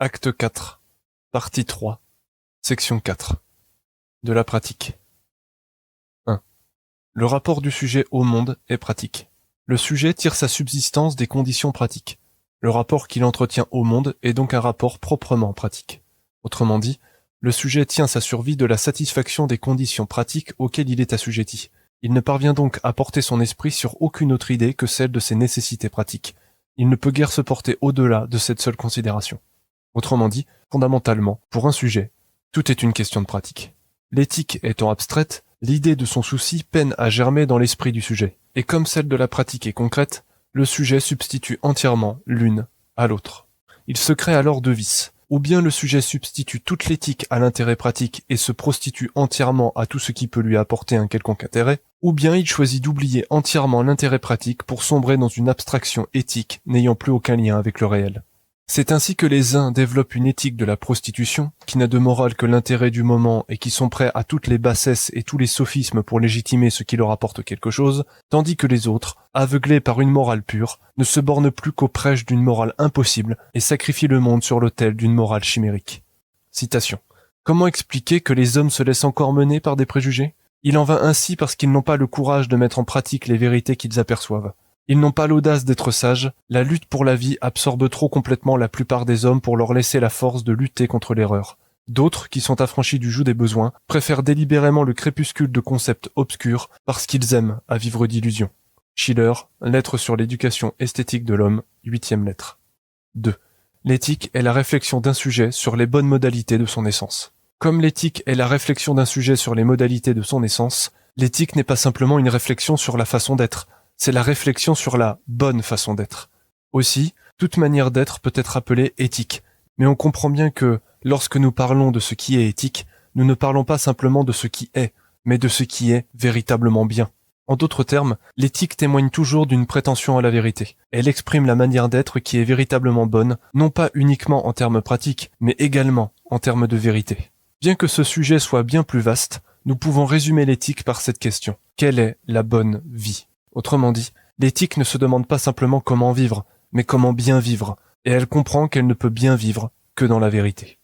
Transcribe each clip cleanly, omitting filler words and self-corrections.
Acte 4, partie 3, section 4. De la pratique. 1. Le rapport du sujet au monde est pratique. Le sujet tire sa subsistance des conditions pratiques. Le rapport qu'il entretient au monde est donc un rapport proprement pratique. Autrement dit, le sujet tient sa survie de la satisfaction des conditions pratiques auxquelles il est assujetti. Il ne parvient donc à porter son esprit sur aucune autre idée que celle de ses nécessités pratiques. Il ne peut guère se porter au-delà de cette seule considération. Autrement dit, fondamentalement, pour un sujet, tout est une question de pratique. L'éthique étant abstraite, l'idée de son souci peine à germer dans l'esprit du sujet. Et comme celle de la pratique est concrète, le sujet substitue entièrement l'une à l'autre. Il se crée alors deux vices. Ou bien le sujet substitue toute l'éthique à l'intérêt pratique et se prostitue entièrement à tout ce qui peut lui apporter un quelconque intérêt, ou bien il choisit d'oublier entièrement l'intérêt pratique pour sombrer dans une abstraction éthique n'ayant plus aucun lien avec le réel. C'est ainsi que les uns développent une éthique de la prostitution, qui n'a de morale que l'intérêt du moment et qui sont prêts à toutes les bassesses et tous les sophismes pour légitimer ce qui leur apporte quelque chose, tandis que les autres, aveuglés par une morale pure, ne se bornent plus qu'au prêche d'une morale impossible et sacrifient le monde sur l'autel d'une morale chimérique. Citation. Comment expliquer que les hommes se laissent encore mener par des préjugés ? Il en va ainsi parce qu'ils n'ont pas le courage de mettre en pratique les vérités qu'ils aperçoivent. Ils n'ont pas l'audace d'être sages, la lutte pour la vie absorbe trop complètement la plupart des hommes pour leur laisser la force de lutter contre l'erreur. D'autres, qui sont affranchis du joug des besoins, préfèrent délibérément le crépuscule de concepts obscurs parce qu'ils aiment à vivre d'illusions. Schiller, Lettre sur l'éducation esthétique de l'homme, 8e lettre. 2. L'éthique est la réflexion d'un sujet sur les bonnes modalités de son essence. Comme l'éthique est la réflexion d'un sujet sur les modalités de son essence, l'éthique n'est pas simplement une réflexion sur la façon d'être, c'est la réflexion sur la bonne façon d'être. Aussi, toute manière d'être peut être appelée éthique, mais on comprend bien que, lorsque nous parlons de ce qui est éthique, nous ne parlons pas simplement de ce qui est, mais de ce qui est véritablement bien. En d'autres termes, l'éthique témoigne toujours d'une prétention à la vérité. Elle exprime la manière d'être qui est véritablement bonne, non pas uniquement en termes pratiques, mais également en termes de vérité. Bien que ce sujet soit bien plus vaste, nous pouvons résumer l'éthique par cette question. Quelle est la bonne vie ? Autrement dit, l'éthique ne se demande pas simplement comment vivre, mais comment bien vivre, et elle comprend qu'elle ne peut bien vivre que dans la vérité.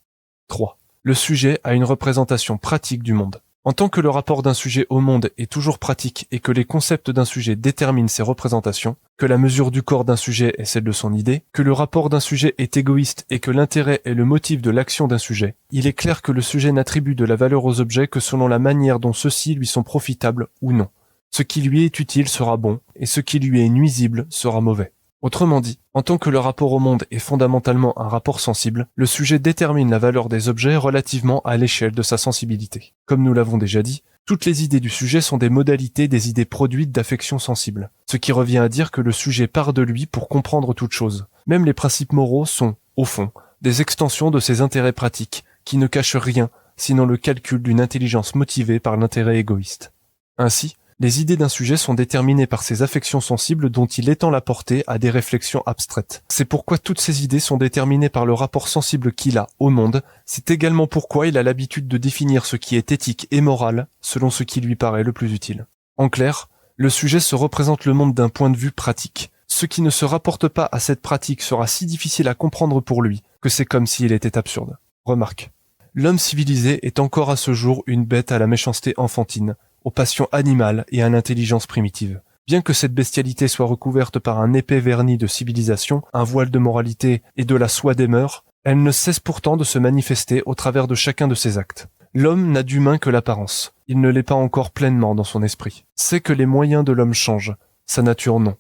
3. Le sujet a une représentation pratique du monde. En tant que le rapport d'un sujet au monde est toujours pratique et que les concepts d'un sujet déterminent ses représentations, que la mesure du corps d'un sujet est celle de son idée, que le rapport d'un sujet est égoïste et que l'intérêt est le motif de l'action d'un sujet, il est clair que le sujet n'attribue de la valeur aux objets que selon la manière dont ceux-ci lui sont profitables ou non. Ce qui lui est utile sera bon, et ce qui lui est nuisible sera mauvais. Autrement dit, en tant que le rapport au monde est fondamentalement un rapport sensible, le sujet détermine la valeur des objets relativement à l'échelle de sa sensibilité. Comme nous l'avons déjà dit, toutes les idées du sujet sont des modalités des idées produites d'affections sensibles, ce qui revient à dire que le sujet part de lui pour comprendre toute chose. Même les principes moraux sont, au fond, des extensions de ses intérêts pratiques, qui ne cachent rien, sinon le calcul d'une intelligence motivée par l'intérêt égoïste. Ainsi, les idées d'un sujet sont déterminées par ses affections sensibles dont il étend la portée à des réflexions abstraites. C'est pourquoi toutes ces idées sont déterminées par le rapport sensible qu'il a au monde. C'est également pourquoi il a l'habitude de définir ce qui est éthique et moral selon ce qui lui paraît le plus utile. En clair, le sujet se représente le monde d'un point de vue pratique. Ce qui ne se rapporte pas à cette pratique sera si difficile à comprendre pour lui que c'est comme s'il était absurde. Remarque. L'homme civilisé est encore à ce jour une bête à la méchanceté enfantine, aux passions animales et à l'intelligence primitive. Bien que cette bestialité soit recouverte par un épais vernis de civilisation, un voile de moralité et de la soie des mœurs, elle ne cesse pourtant de se manifester au travers de chacun de ses actes. L'homme n'a d'humain que l'apparence. Il ne l'est pas encore pleinement dans son esprit. C'est que les moyens de l'homme changent, sa nature non.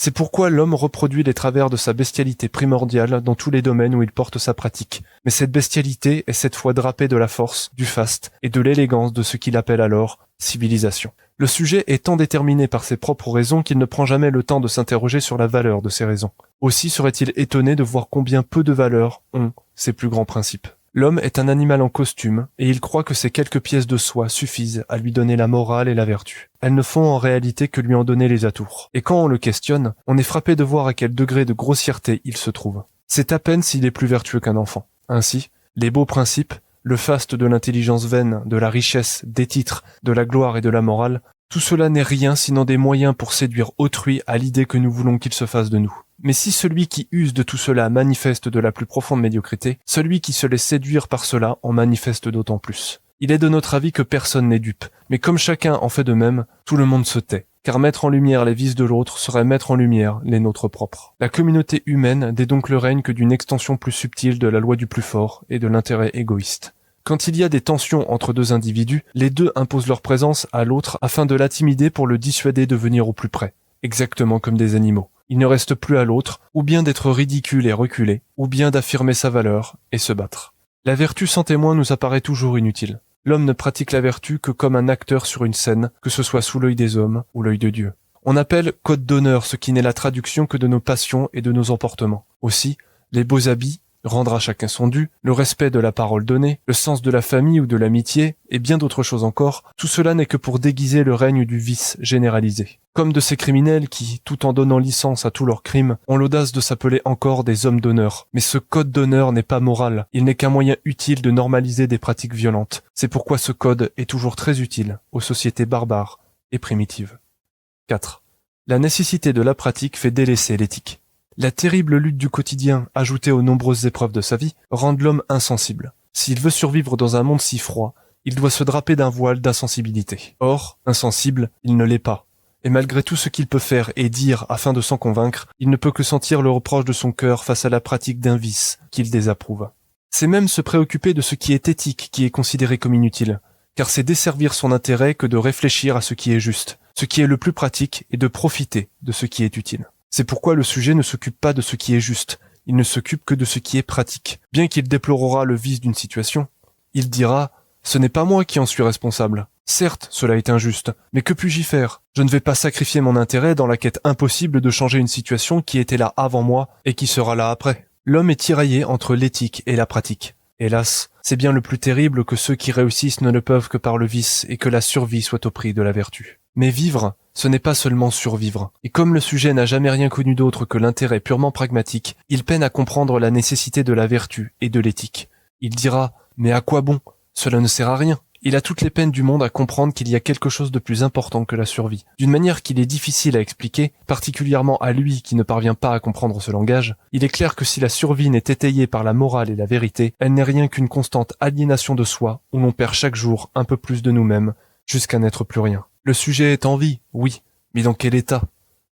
C'est pourquoi l'homme reproduit les travers de sa bestialité primordiale dans tous les domaines où il porte sa pratique. Mais cette bestialité est cette fois drapée de la force, du faste et de l'élégance de ce qu'il appelle alors civilisation. Le sujet est tant déterminé par ses propres raisons qu'il ne prend jamais le temps de s'interroger sur la valeur de ces raisons. Aussi serait-il étonné de voir combien peu de valeur ont ces plus grands principes. L'homme est un animal en costume, et il croit que ces quelques pièces de soie suffisent à lui donner la morale et la vertu. Elles ne font en réalité que lui en donner les atours. Et quand on le questionne, on est frappé de voir à quel degré de grossièreté il se trouve. C'est à peine s'il est plus vertueux qu'un enfant. Ainsi, les beaux principes, le faste de l'intelligence vaine, de la richesse, des titres, de la gloire et de la morale, tout cela n'est rien sinon des moyens pour séduire autrui à l'idée que nous voulons qu'il se fasse de nous. Mais si celui qui use de tout cela manifeste de la plus profonde médiocrité, celui qui se laisse séduire par cela en manifeste d'autant plus. Il est de notre avis que personne n'est dupe, mais comme chacun en fait de même, tout le monde se tait. Car mettre en lumière les vices de l'autre serait mettre en lumière les nôtres propres. La communauté humaine n'est donc le règne que d'une extension plus subtile de la loi du plus fort et de l'intérêt égoïste. Quand il y a des tensions entre deux individus, les deux imposent leur présence à l'autre afin de l'intimider pour le dissuader de venir au plus près. Exactement comme des animaux. Il ne reste plus à l'autre, ou bien d'être ridicule et reculé, ou bien d'affirmer sa valeur et se battre. La vertu sans témoin nous apparaît toujours inutile. L'homme ne pratique la vertu que comme un acteur sur une scène, que ce soit sous l'œil des hommes ou l'œil de Dieu. On appelle code d'honneur ce qui n'est la traduction que de nos passions et de nos emportements. Aussi, les beaux habits, rendre à chacun son dû, le respect de la parole donnée, le sens de la famille ou de l'amitié, et bien d'autres choses encore, tout cela n'est que pour déguiser le règne du vice généralisé. Comme de ces criminels qui, tout en donnant licence à tous leurs crimes, ont l'audace de s'appeler encore des hommes d'honneur. Mais ce code d'honneur n'est pas moral, il n'est qu'un moyen utile de normaliser des pratiques violentes. C'est pourquoi ce code est toujours très utile aux sociétés barbares et primitives. 4. La nécessité de la pratique fait délaisser l'éthique. La terrible lutte du quotidien, ajoutée aux nombreuses épreuves de sa vie, rendent l'homme insensible. S'il veut survivre dans un monde si froid, il doit se draper d'un voile d'insensibilité. Or, insensible, il ne l'est pas. Et malgré tout ce qu'il peut faire et dire afin de s'en convaincre, il ne peut que sentir le reproche de son cœur face à la pratique d'un vice qu'il désapprouve. C'est même se préoccuper de ce qui est éthique qui est considéré comme inutile, car c'est desservir son intérêt que de réfléchir à ce qui est juste, ce qui est le plus pratique et de profiter de ce qui est utile. C'est pourquoi le sujet ne s'occupe pas de ce qui est juste, il ne s'occupe que de ce qui est pratique. Bien qu'il déplorera le vice d'une situation, il dira « Ce n'est pas moi qui en suis responsable. Certes, cela est injuste, mais que puis-je y faire? Je ne vais pas sacrifier mon intérêt dans la quête impossible de changer une situation qui était là avant moi et qui sera là après. » L'homme est tiraillé entre l'éthique et la pratique. Hélas, c'est bien le plus terrible que ceux qui réussissent ne le peuvent que par le vice et que la survie soit au prix de la vertu. Mais vivre, ce n'est pas seulement survivre. Et comme le sujet n'a jamais rien connu d'autre que l'intérêt purement pragmatique, il peine à comprendre la nécessité de la vertu et de l'éthique. Il dira « Mais à quoi bon? Cela ne sert à rien. » Il a toutes les peines du monde à comprendre qu'il y a quelque chose de plus important que la survie. D'une manière qu'il est difficile à expliquer, particulièrement à lui qui ne parvient pas à comprendre ce langage, il est clair que si la survie n'est étayée par la morale et la vérité, elle n'est rien qu'une constante aliénation de soi où l'on perd chaque jour un peu plus de nous-mêmes jusqu'à n'être plus rien. Le sujet est en vie, oui, mais dans quel état?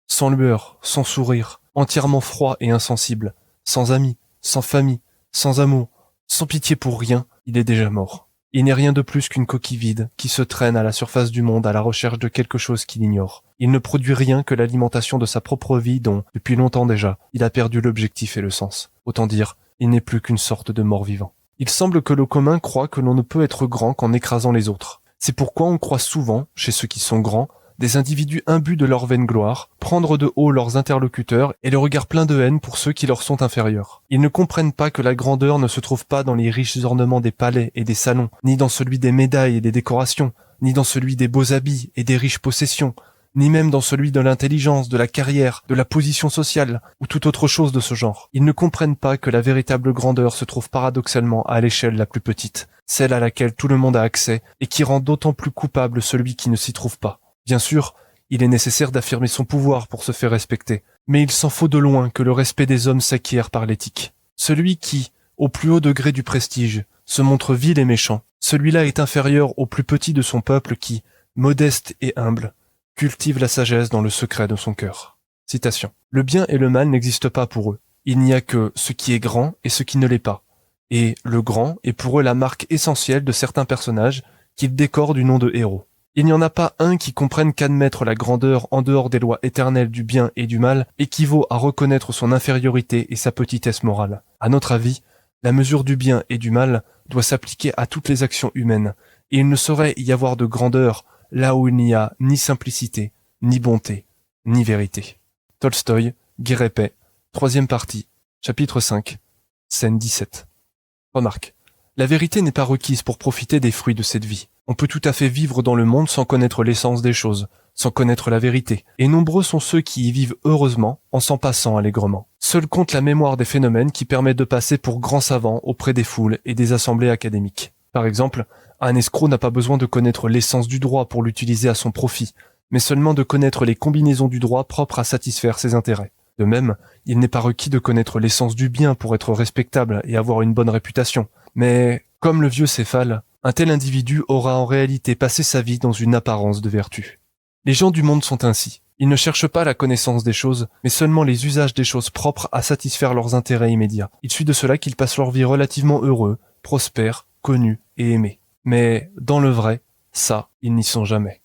Sans lueur, sans sourire, entièrement froid et insensible, sans amis, sans famille, sans amour, sans pitié pour rien, il est déjà mort. Il n'est rien de plus qu'une coquille vide qui se traîne à la surface du monde à la recherche de quelque chose qu'il ignore. Il ne produit rien que l'alimentation de sa propre vie dont, depuis longtemps déjà, il a perdu l'objectif et le sens. Autant dire, il n'est plus qu'une sorte de mort-vivant. Il semble que le commun croit que l'on ne peut être grand qu'en écrasant les autres. C'est pourquoi on croit souvent, chez ceux qui sont grands, des individus imbus de leur vaine gloire, prendre de haut leurs interlocuteurs et le regard plein de haine pour ceux qui leur sont inférieurs. Ils ne comprennent pas que la grandeur ne se trouve pas dans les riches ornements des palais et des salons, ni dans celui des médailles et des décorations, ni dans celui des beaux habits et des riches possessions, ni même dans celui de l'intelligence, de la carrière, de la position sociale, ou toute autre chose de ce genre. Ils ne comprennent pas que la véritable grandeur se trouve paradoxalement à l'échelle la plus petite, celle à laquelle tout le monde a accès et qui rend d'autant plus coupable celui qui ne s'y trouve pas. Bien sûr, il est nécessaire d'affirmer son pouvoir pour se faire respecter, mais il s'en faut de loin que le respect des hommes s'acquiert par l'éthique. Celui qui, au plus haut degré du prestige, se montre vil et méchant, celui-là est inférieur au plus petit de son peuple qui, modeste et humble, cultive la sagesse dans le secret de son cœur. Citation. Le bien et le mal n'existent pas pour eux. Il n'y a que ce qui est grand et ce qui ne l'est pas. Et le grand est pour eux la marque essentielle de certains personnages qu'ils décorent du nom de héros. Il n'y en a pas un qui comprenne qu'admettre la grandeur en dehors des lois éternelles du bien et du mal équivaut à reconnaître son infériorité et sa petitesse morale. À notre avis, la mesure du bien et du mal doit s'appliquer à toutes les actions humaines, et il ne saurait y avoir de grandeur là où il n'y a ni simplicité, ni bonté, ni vérité. Tolstoï, Guerre et paix, 3e partie, chapitre 5, scène 17. Remarque. La vérité n'est pas requise pour profiter des fruits de cette vie. On peut tout à fait vivre dans le monde sans connaître l'essence des choses, sans connaître la vérité, et nombreux sont ceux qui y vivent heureusement en s'en passant allègrement. Seul compte la mémoire des phénomènes qui permet de passer pour grands savants auprès des foules et des assemblées académiques. Par exemple, un escroc n'a pas besoin de connaître l'essence du droit pour l'utiliser à son profit, mais seulement de connaître les combinaisons du droit propres à satisfaire ses intérêts. De même, il n'est pas requis de connaître l'essence du bien pour être respectable et avoir une bonne réputation. Mais, comme le vieux Céphale, un tel individu aura en réalité passé sa vie dans une apparence de vertu. Les gens du monde sont ainsi. Ils ne cherchent pas la connaissance des choses, mais seulement les usages des choses propres à satisfaire leurs intérêts immédiats. Il suit de cela qu'ils passent leur vie relativement heureux, prospères, connus et aimés. Mais, dans le vrai, ça, ils n'y sont jamais.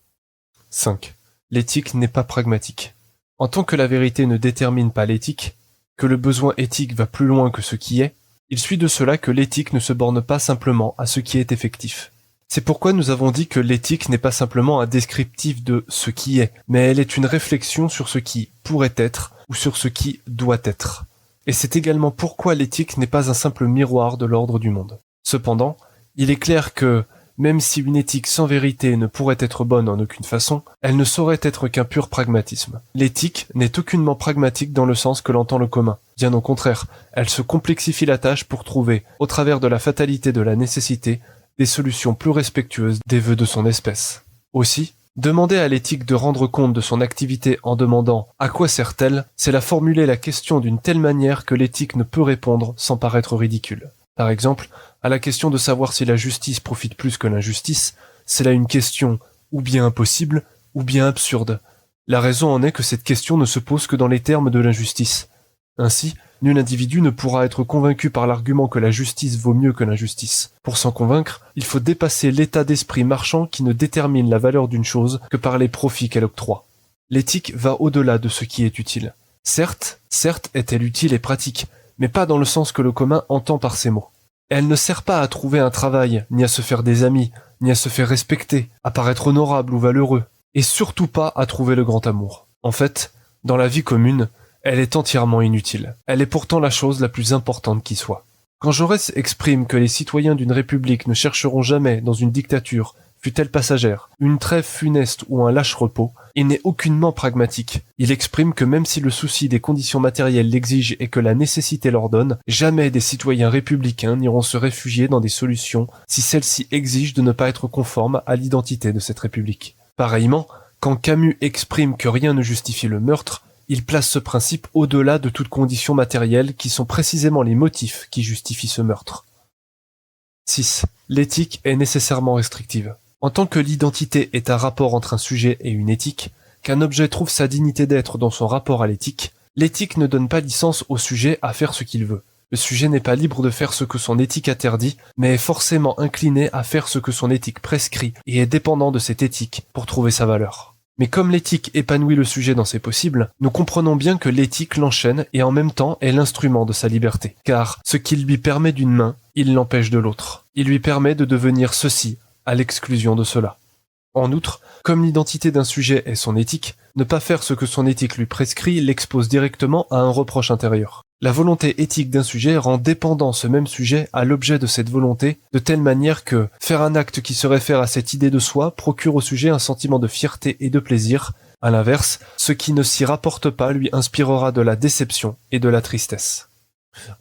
5. L'éthique n'est pas pragmatique. En tant que la vérité ne détermine pas l'éthique, que le besoin éthique va plus loin que ce qui est, il suit de cela que l'éthique ne se borne pas simplement à ce qui est effectif. C'est pourquoi nous avons dit que l'éthique n'est pas simplement un descriptif de ce qui est, mais elle est une réflexion sur ce qui pourrait être ou sur ce qui doit être. Et c'est également pourquoi l'éthique n'est pas un simple miroir de l'ordre du monde. Cependant, il est clair que, même si une éthique sans vérité ne pourrait être bonne en aucune façon, elle ne saurait être qu'un pur pragmatisme. L'éthique n'est aucunement pragmatique dans le sens que l'entend le commun. Bien au contraire, elle se complexifie la tâche pour trouver, au travers de la fatalité de la nécessité, des solutions plus respectueuses des vœux de son espèce. Aussi, demander à l'éthique de rendre compte de son activité en demandant « à quoi sert-elle ?», c'est la formuler la question d'une telle manière que l'éthique ne peut répondre sans paraître ridicule. Par exemple, à la question de savoir si la justice profite plus que l'injustice, c'est là une question ou bien impossible ou bien absurde. La raison en est que cette question ne se pose que dans les termes de l'injustice. Ainsi, nul individu ne pourra être convaincu par l'argument que la justice vaut mieux que l'injustice. Pour s'en convaincre, il faut dépasser l'état d'esprit marchand qui ne détermine la valeur d'une chose que par les profits qu'elle octroie. L'éthique va au-delà de ce qui est utile. Certes est-elle utile et pratique, mais pas dans le sens que le commun entend par ces mots. Elle ne sert pas à trouver un travail, ni à se faire des amis, ni à se faire respecter, à paraître honorable ou valeureux, et surtout pas à trouver le grand amour. En fait, dans la vie commune, elle est entièrement inutile. Elle est pourtant la chose la plus importante qui soit. Quand Jaurès exprime que les citoyens d'une république ne chercheront jamais, dans une dictature, fût-elle passagère, une trêve funeste ou un lâche repos, il n'est aucunement pragmatique. Il exprime que même si le souci des conditions matérielles l'exige et que la nécessité l'ordonne, jamais des citoyens républicains n'iront se réfugier dans des solutions si celles-ci exigent de ne pas être conformes à l'identité de cette république. Pareillement, quand Camus exprime que rien ne justifie le meurtre, il place ce principe au-delà de toute condition matérielle qui sont précisément les motifs qui justifient ce meurtre. 6. L'éthique est nécessairement restrictive. En tant que l'identité est un rapport entre un sujet et une éthique, qu'un objet trouve sa dignité d'être dans son rapport à l'éthique ne donne pas licence au sujet à faire ce qu'il veut. Le sujet n'est pas libre de faire ce que son éthique interdit, mais est forcément incliné à faire ce que son éthique prescrit et est dépendant de cette éthique pour trouver sa valeur. Mais comme l'éthique épanouit le sujet dans ses possibles, nous comprenons bien que l'éthique l'enchaîne et en même temps est l'instrument de sa liberté. Car ce qui lui permet d'une main, il l'empêche de l'autre. Il lui permet de devenir ceci, à l'exclusion de cela. En outre, comme l'identité d'un sujet est son éthique, ne pas faire ce que son éthique lui prescrit l'expose directement à un reproche intérieur. La volonté éthique d'un sujet rend dépendant ce même sujet à l'objet de cette volonté, de telle manière que faire un acte qui se réfère à cette idée de soi procure au sujet un sentiment de fierté et de plaisir. À l'inverse, ce qui ne s'y rapporte pas lui inspirera de la déception et de la tristesse.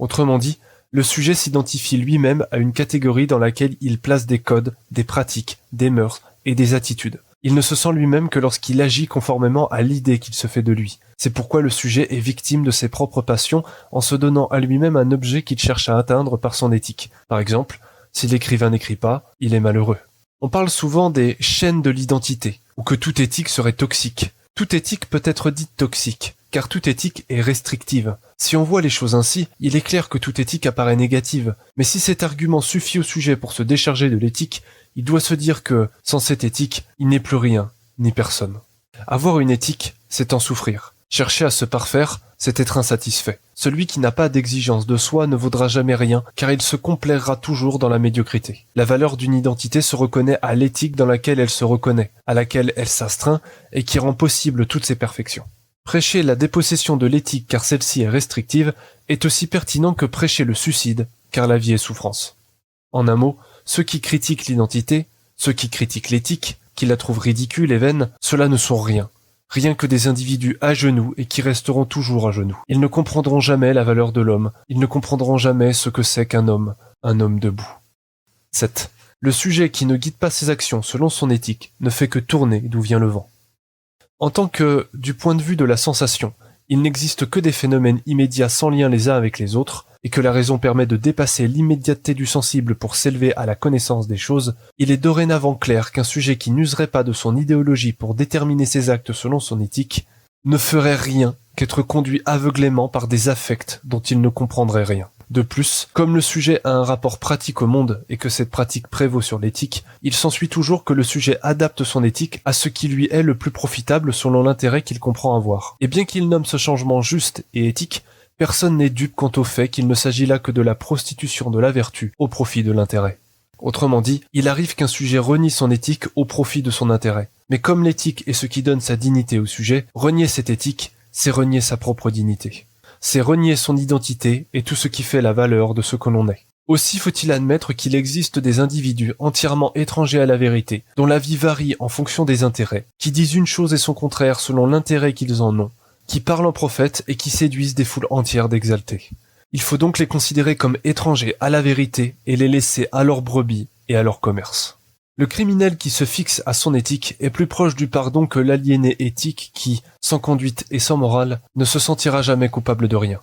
Autrement dit, le sujet s'identifie lui-même à une catégorie dans laquelle il place des codes, des pratiques, des mœurs et des attitudes. Il ne se sent lui-même que lorsqu'il agit conformément à l'idée qu'il se fait de lui. C'est pourquoi le sujet est victime de ses propres passions en se donnant à lui-même un objet qu'il cherche à atteindre par son éthique. Par exemple, si l'écrivain n'écrit pas, il est malheureux. On parle souvent des chaînes de l'identité, ou que toute éthique serait toxique. Toute éthique peut être dite toxique, car toute éthique est restrictive. Si on voit les choses ainsi, il est clair que toute éthique apparaît négative, mais si cet argument suffit au sujet pour se décharger de l'éthique, il doit se dire que, sans cette éthique, il n'est plus rien, ni personne. Avoir une éthique, c'est en souffrir. Chercher à se parfaire, c'est être insatisfait. Celui qui n'a pas d'exigence de soi ne vaudra jamais rien, car il se complaira toujours dans la médiocrité. La valeur d'une identité se reconnaît à l'éthique dans laquelle elle se reconnaît, à laquelle elle s'astreint, et qui rend possible toutes ses perfections. Prêcher la dépossession de l'éthique car celle-ci est restrictive est aussi pertinent que prêcher le suicide car la vie est souffrance. En un mot, ceux qui critiquent l'identité, ceux qui critiquent l'éthique, qui la trouvent ridicule et vaine, ceux-là ne sont rien. Rien que des individus à genoux et qui resteront toujours à genoux. Ils ne comprendront jamais la valeur de l'homme, ils ne comprendront jamais ce que c'est qu'un homme debout. 7. Le sujet qui ne guide pas ses actions selon son éthique ne fait que tourner d'où vient le vent. En tant que, du point de vue de la sensation, il n'existe que des phénomènes immédiats sans lien les uns avec les autres, et que la raison permet de dépasser l'immédiateté du sensible pour s'élever à la connaissance des choses, il est dorénavant clair qu'un sujet qui n'userait pas de son idéologie pour déterminer ses actes selon son éthique ne ferait rien qu'être conduit aveuglément par des affects dont il ne comprendrait rien. De plus, comme le sujet a un rapport pratique au monde et que cette pratique prévaut sur l'éthique, il s'ensuit toujours que le sujet adapte son éthique à ce qui lui est le plus profitable selon l'intérêt qu'il comprend avoir. Et bien qu'il nomme ce changement juste et éthique, personne n'est dupe quant au fait qu'il ne s'agit là que de la prostitution de la vertu au profit de l'intérêt. Autrement dit, il arrive qu'un sujet renie son éthique au profit de son intérêt. Mais comme l'éthique est ce qui donne sa dignité au sujet, renier cette éthique, c'est renier sa propre dignité. C'est renier son identité et tout ce qui fait la valeur de ce que l'on est. Aussi faut-il admettre qu'il existe des individus entièrement étrangers à la vérité, dont la vie varie en fonction des intérêts, qui disent une chose et son contraire selon l'intérêt qu'ils en ont, qui parlent en prophètes et qui séduisent des foules entières d'exaltés. Il faut donc les considérer comme étrangers à la vérité et les laisser à leur brebis et à leur commerce. Le criminel qui se fixe à son éthique est plus proche du pardon que l'aliéné éthique qui, sans conduite et sans morale, ne se sentira jamais coupable de rien.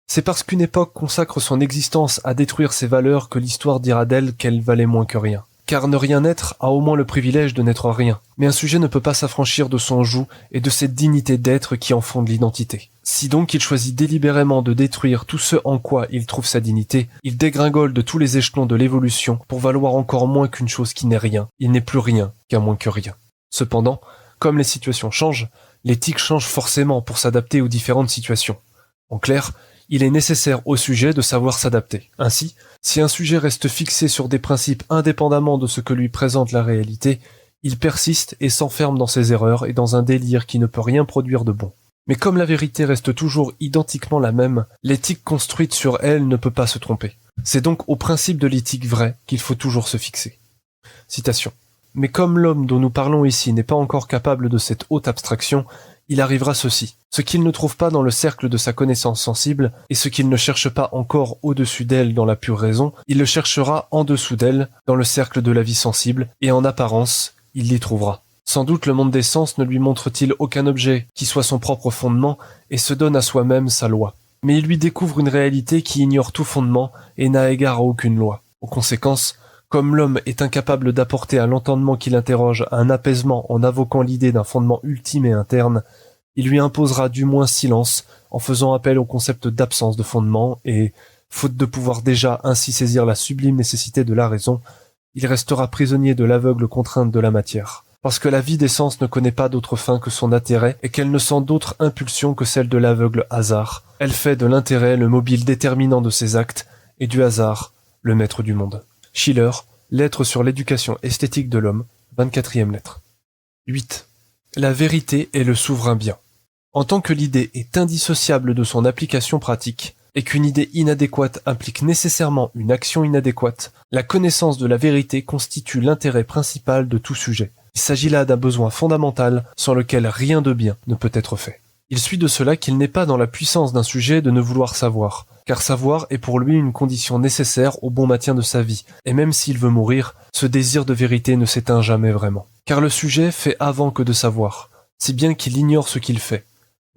C'est parce qu'une époque consacre son existence à détruire ses valeurs que l'histoire dira d'elle qu'elle valait moins que rien. Car ne rien être a au moins le privilège de n'être rien. Mais un sujet ne peut pas s'affranchir de son joug et de cette dignité d'être qui en fonde l'identité. Si donc il choisit délibérément de détruire tout ce en quoi il trouve sa dignité, il dégringole de tous les échelons de l'évolution pour valoir encore moins qu'une chose qui n'est rien. Il n'est plus rien qu'un moins que rien. Cependant, comme les situations changent, l'éthique change forcément pour s'adapter aux différentes situations. En clair, il est nécessaire au sujet de savoir s'adapter. Ainsi, si un sujet reste fixé sur des principes indépendamment de ce que lui présente la réalité, il persiste et s'enferme dans ses erreurs et dans un délire qui ne peut rien produire de bon. Mais comme la vérité reste toujours identiquement la même, l'éthique construite sur elle ne peut pas se tromper. C'est donc au principe de l'éthique vraie qu'il faut toujours se fixer. Citation. Mais comme l'homme dont nous parlons ici n'est pas encore capable de cette haute abstraction, il arrivera ceci. Ce qu'il ne trouve pas dans le cercle de sa connaissance sensible, et ce qu'il ne cherche pas encore au-dessus d'elle dans la pure raison, il le cherchera en dessous d'elle, dans le cercle de la vie sensible, et en apparence, il l'y trouvera. Sans doute le monde des sens ne lui montre-t-il aucun objet qui soit son propre fondement, et se donne à soi-même sa loi. Mais il lui découvre une réalité qui ignore tout fondement, et n'a égard à aucune loi. En conséquence, comme l'homme est incapable d'apporter à l'entendement qui l'interroge un apaisement en invoquant l'idée d'un fondement ultime et interne, il lui imposera du moins silence en faisant appel au concept d'absence de fondement et, faute de pouvoir déjà ainsi saisir la sublime nécessité de la raison, il restera prisonnier de l'aveugle contrainte de la matière. Parce que la vie des sens ne connaît pas d'autre fin que son intérêt et qu'elle ne sent d'autre impulsion que celle de l'aveugle hasard. Elle fait de l'intérêt le mobile déterminant de ses actes et du hasard le maître du monde. Schiller, Lettre sur l'éducation esthétique de l'homme, 24e lettre. 8. La vérité est le souverain bien. En tant que l'idée est indissociable de son application pratique, et qu'une idée inadéquate implique nécessairement une action inadéquate, la connaissance de la vérité constitue l'intérêt principal de tout sujet. Il s'agit là d'un besoin fondamental sans lequel rien de bien ne peut être fait. Il suit de cela qu'il n'est pas dans la puissance d'un sujet de ne vouloir savoir, car savoir est pour lui une condition nécessaire au bon maintien de sa vie, et même s'il veut mourir, ce désir de vérité ne s'éteint jamais vraiment. Car le sujet fait avant que de savoir, si bien qu'il ignore ce qu'il fait.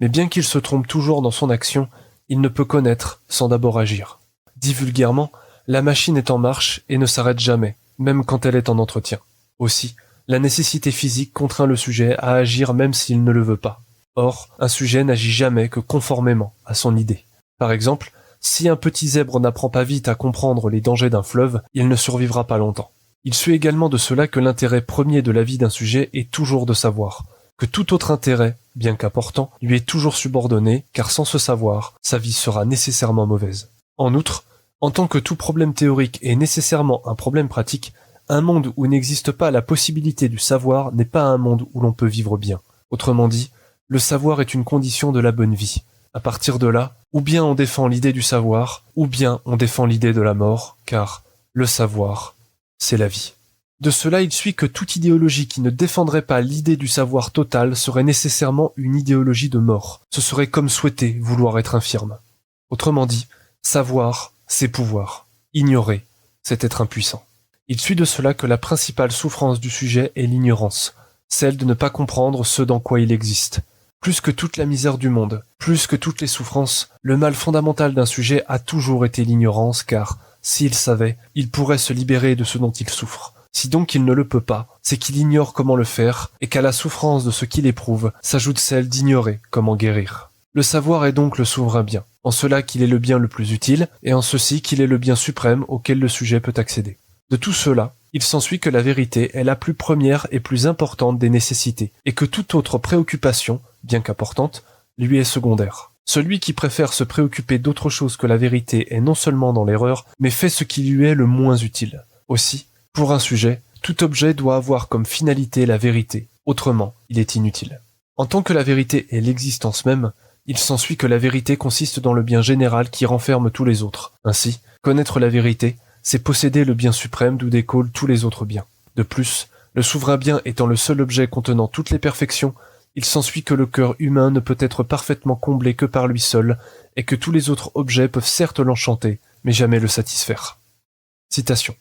Mais bien qu'il se trompe toujours dans son action, il ne peut connaître sans d'abord agir. Dit vulgairement, la machine est en marche et ne s'arrête jamais, même quand elle est en entretien. Aussi, la nécessité physique contraint le sujet à agir même s'il ne le veut pas. Or, un sujet n'agit jamais que conformément à son idée. Par exemple, si un petit zèbre n'apprend pas vite à comprendre les dangers d'un fleuve, il ne survivra pas longtemps. Il suit également de cela que l'intérêt premier de la vie d'un sujet est toujours de savoir, que tout autre intérêt, bien qu'important, lui est toujours subordonné, car sans ce savoir, sa vie sera nécessairement mauvaise. En outre, en tant que tout problème théorique est nécessairement un problème pratique, un monde où n'existe pas la possibilité du savoir n'est pas un monde où l'on peut vivre bien. Autrement dit, le savoir est une condition de la bonne vie. À partir de là, ou bien on défend l'idée du savoir, ou bien on défend l'idée de la mort, car le savoir, c'est la vie. De cela, il suit que toute idéologie qui ne défendrait pas l'idée du savoir total serait nécessairement une idéologie de mort. Ce serait comme souhaiter vouloir être infirme. Autrement dit, savoir, c'est pouvoir. Ignorer, c'est être impuissant. Il suit de cela que la principale souffrance du sujet est l'ignorance, celle de ne pas comprendre ce dans quoi il existe. Plus que toute la misère du monde, plus que toutes les souffrances, le mal fondamental d'un sujet a toujours été l'ignorance, car, s'il savait, il pourrait se libérer de ce dont il souffre. Si donc il ne le peut pas, c'est qu'il ignore comment le faire, et qu'à la souffrance de ce qu'il éprouve s'ajoute celle d'ignorer comment guérir. Le savoir est donc le souverain bien, en cela qu'il est le bien le plus utile, et en ceci qu'il est le bien suprême auquel le sujet peut accéder. De tout cela, il s'ensuit que la vérité est la plus première et plus importante des nécessités, et que toute autre préoccupation, bien qu'importante, lui est secondaire. Celui qui préfère se préoccuper d'autre chose que la vérité est non seulement dans l'erreur, mais fait ce qui lui est le moins utile. Aussi, pour un sujet, tout objet doit avoir comme finalité la vérité, autrement, il est inutile. En tant que la vérité est l'existence même, il s'ensuit que la vérité consiste dans le bien général qui renferme tous les autres. Ainsi, connaître la vérité, c'est posséder le bien suprême d'où découlent tous les autres biens. De plus, le souverain bien étant le seul objet contenant toutes les perfections, il s'ensuit que le cœur humain ne peut être parfaitement comblé que par lui seul, et que tous les autres objets peuvent certes l'enchanter, mais jamais le satisfaire. Citation.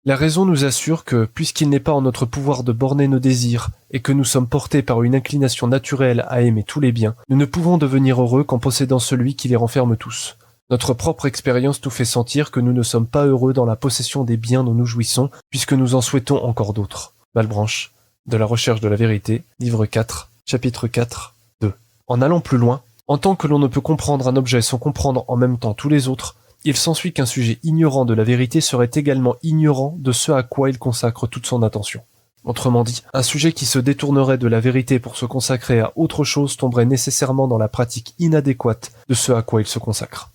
La raison nous assure que, puisqu'il n'est pas en notre pouvoir de borner nos désirs, et que nous sommes portés par une inclination naturelle à aimer tous les biens, nous ne pouvons devenir heureux qu'en possédant celui qui les renferme tous. Notre propre expérience nous fait sentir que nous ne sommes pas heureux dans la possession des biens dont nous jouissons, puisque nous en souhaitons encore d'autres. Malebranche, de la recherche de la vérité, livre 4, chapitre 4, 2. En allant plus loin, en tant que l'on ne peut comprendre un objet sans comprendre en même temps tous les autres, il s'ensuit qu'un sujet ignorant de la vérité serait également ignorant de ce à quoi il consacre toute son attention. Autrement dit, un sujet qui se détournerait de la vérité pour se consacrer à autre chose tomberait nécessairement dans la pratique inadéquate de ce à quoi il se consacre.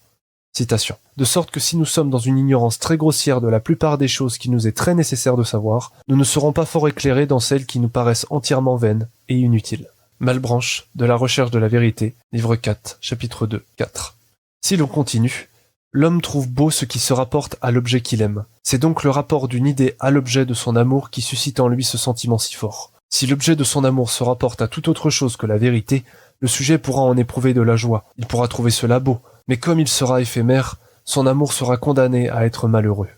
Citation. De sorte que si nous sommes dans une ignorance très grossière de la plupart des choses qu'il nous est très nécessaire de savoir, nous ne serons pas fort éclairés dans celles qui nous paraissent entièrement vaines et inutiles. Malebranche, de la recherche de la vérité, livre 4, chapitre 2, 4. Si l'on continue, l'homme trouve beau ce qui se rapporte à l'objet qu'il aime. C'est donc le rapport d'une idée à l'objet de son amour qui suscite en lui ce sentiment si fort. Si l'objet de son amour se rapporte à toute autre chose que la vérité, le sujet pourra en éprouver de la joie, il pourra trouver cela beau, mais comme il sera éphémère, son amour sera condamné à être malheureux.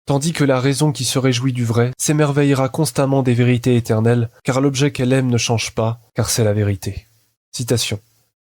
Tandis que la raison qui se réjouit du vrai s'émerveillera constamment des vérités éternelles, car l'objet qu'elle aime ne change pas, car c'est la vérité. Citation.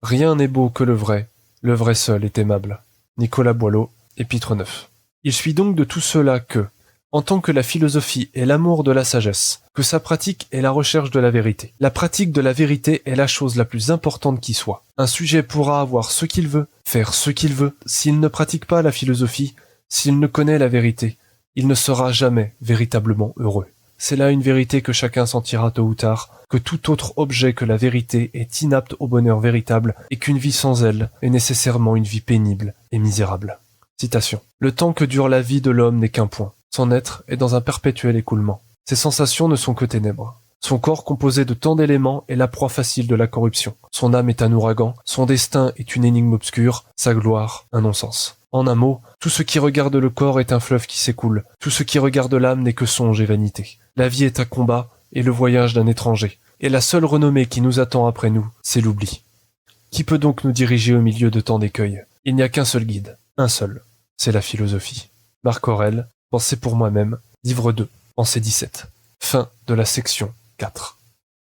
Rien n'est beau que le vrai seul est aimable. Nicolas Boileau, Épître 9. Il suit donc de tout cela que, en tant que la philosophie est l'amour de la sagesse, que sa pratique est la recherche de la vérité. La pratique de la vérité est la chose la plus importante qui soit. Un sujet pourra avoir ce qu'il veut, faire ce qu'il veut, s'il ne pratique pas la philosophie, s'il ne connaît la vérité, il ne sera jamais véritablement heureux. C'est là une vérité que chacun sentira tôt ou tard, que tout autre objet que la vérité est inapte au bonheur véritable et qu'une vie sans elle est nécessairement une vie pénible et misérable. Citation. Le temps que dure la vie de l'homme n'est qu'un point. Son être est dans un perpétuel écoulement. Ses sensations ne sont que ténèbres. Son corps composé de tant d'éléments est la proie facile de la corruption. Son âme est un ouragan, son destin est une énigme obscure, sa gloire un non-sens. En un mot, tout ce qui regarde le corps est un fleuve qui s'écoule, tout ce qui regarde l'âme n'est que songe et vanité. La vie est un combat et le voyage d'un étranger, et la seule renommée qui nous attend après nous, c'est l'oubli. Qui peut donc nous diriger au milieu de tant d'écueils ? Il n'y a qu'un seul guide, un seul, c'est la philosophie. Marc Aurèle, Pensée pour moi-même, livre 2, pensée 17. Fin de la section 4.